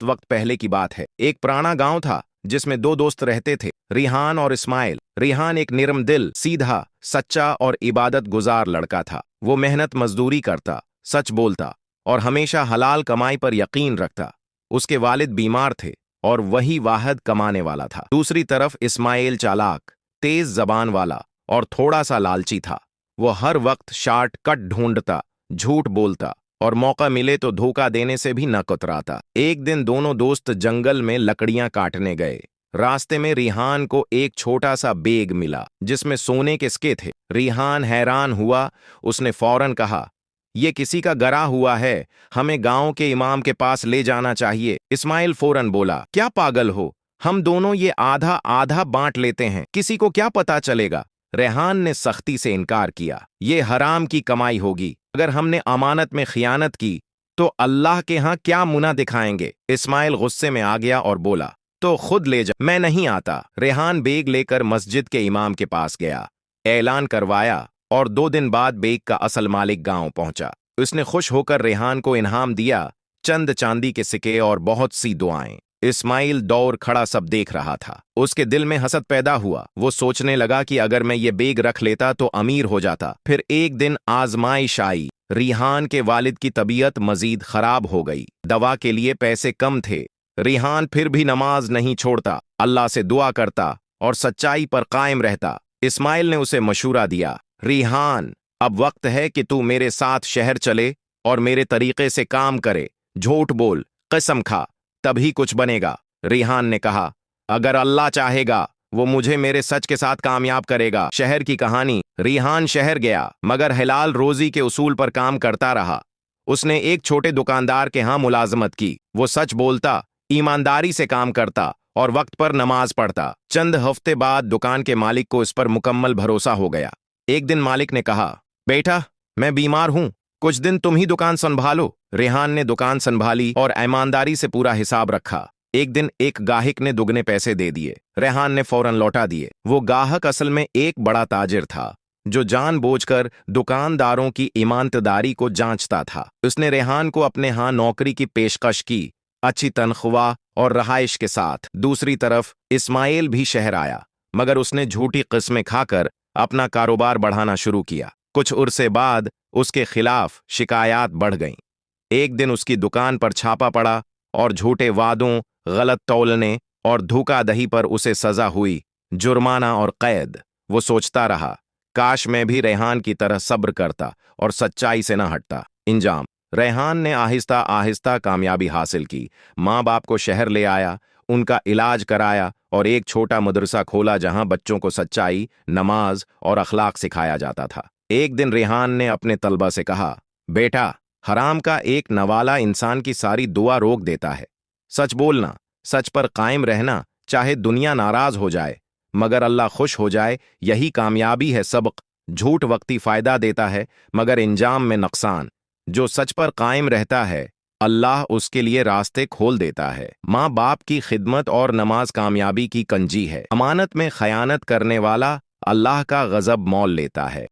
वक्त पहले की बात है। एक पुराना गांव था जिसमें दो दोस्त रहते थे, रिहान और इस्माइल। रिहान एक निरम दिल, सीधा, सच्चा और इबादत गुजार लड़का था। वो मेहनत मजदूरी करता, सच बोलता और हमेशा हलाल कमाई पर यकीन रखता। उसके वालिद बीमार थे और वही वाहिद कमाने वाला था। दूसरी तरफ इस्माइल चालाक, तेज जबान वाला और थोड़ा सा लालची था। वो हर वक्त शार्ट कट ढूंढता, झूठ बोलता और मौका मिले तो धोखा देने से भी न कतराता। एक दिन दोनों दोस्त जंगल में लकड़ियां काटने गए। रास्ते में रिहान को एक छोटा सा बेग मिला जिसमें सोने के सिक्के थे। रिहान हैरान हुआ। उसने फौरन कहा, ये किसी का गरा हुआ है, हमें गांव के इमाम के पास ले जाना चाहिए। इस्माइल फौरन बोला, क्या पागल हो, हम दोनों ये आधा आधा बांट लेते हैं, किसी को क्या पता चलेगा। रेहान ने सख्ती से इनकार किया, ये हराम की कमाई होगी, अगर हमने अमानत में खियानत की तो अल्लाह के यहाँ क्या मुना दिखाएंगे। इस्माइल गुस्से में आ गया और बोला, तो खुद ले जा, मैं नहीं आता। रेहान बेग लेकर मस्जिद के इमाम के पास गया, ऐलान करवाया और 2 दिन बाद बेग का असल मालिक गांव पहुंचा। उसने खुश होकर रेहान को इनाम दिया, चंद चांदी के सिक्के और बहुत सी दुआएं। इस्माइल दौड़ खड़ा सब देख रहा था। उसके दिल में हसद पैदा हुआ। वो सोचने लगा कि अगर मैं ये बेग रख लेता तो अमीर हो जाता। फिर एक दिन आजमाइश आई। रिहान के वालिद की तबीयत मजीद खराब हो गई। दवा के लिए पैसे कम थे। रिहान फिर भी नमाज नहीं छोड़ता, अल्लाह से दुआ करता और सच्चाई पर कायम रहता। इस्माइल ने उसे मशूरा दिया, रिहान, अब वक्त है कि तू मेरे साथ शहर चले और मेरे तरीके से काम करे। झूठ बोल, कसम खा, तभी कुछ बनेगा। रिहान ने कहा, अगर अल्लाह चाहेगा वो मुझे मेरे सच के साथ कामयाब करेगा। शहर की कहानी। रिहान शहर गया मगर हलाल रोजी के उसूल पर काम करता रहा। उसने एक छोटे दुकानदार के यहाँ मुलाजमत की। वो सच बोलता, ईमानदारी से काम करता और वक्त पर नमाज पढ़ता। चंद हफ्ते बाद दुकान के मालिक को इस पर मुकम्मल भरोसा हो गया। एक दिन मालिक ने कहा, बेटा, मैं बीमार हूं, कुछ दिन तुम ही दुकान संभालो। रेहान ने दुकान संभाली और ईमानदारी से पूरा हिसाब रखा। एक दिन एक गाहक ने दुगने पैसे दे दिए। रेहान ने फौरन लौटा दिए। वो गाहक असल में एक बड़ा ताजिर था जो जानबूझकर दुकानदारों की ईमानदारी को जांचता था। उसने रेहान को अपने यहाँ नौकरी की पेशकश की, अच्छी तनख्वाह और रहाइश के साथ। दूसरी तरफ इस्माइल भी शहर आया मगर उसने झूठी किस्में खाकर अपना कारोबार बढ़ाना शुरू किया। कुछ उरसे बाद उसके खिलाफ शिकायत बढ़ गईं। एक दिन उसकी दुकान पर छापा पड़ा और झूठे वादों, गलत तौलने और धोखाधड़ी पर उसे सजा हुई, जुर्माना और कैद। वो सोचता रहा, काश मैं भी रेहान की तरह सब्र करता और सच्चाई से न हटता। इंजाम, रेहान ने आहिस्ता आहिस्ता कामयाबी हासिल की। माँ बाप को शहर ले आया, उनका इलाज कराया और एक छोटा मदरसा खोला जहां बच्चों को सच्चाई, नमाज और अखलाक सिखाया जाता था। एक दिन रेहान ने अपने तलबा से कहा, बेटा, हराम का एक नवाला इंसान की सारी दुआ रोक देता है। सच बोलना, सच पर कायम रहना, चाहे दुनिया नाराज हो जाए मगर अल्लाह खुश हो जाए, यही कामयाबी है। सबक, झूठ वक्ती फायदा देता है मगर इंजाम में नुकसान। जो सच पर कायम रहता है, अल्लाह उसके लिए रास्ते खोल देता है। माँ बाप की खिदमत और नमाज कामयाबी की कंजी है। अमानत में खयानत करने वाला अल्लाह का गजब मोल लेता है।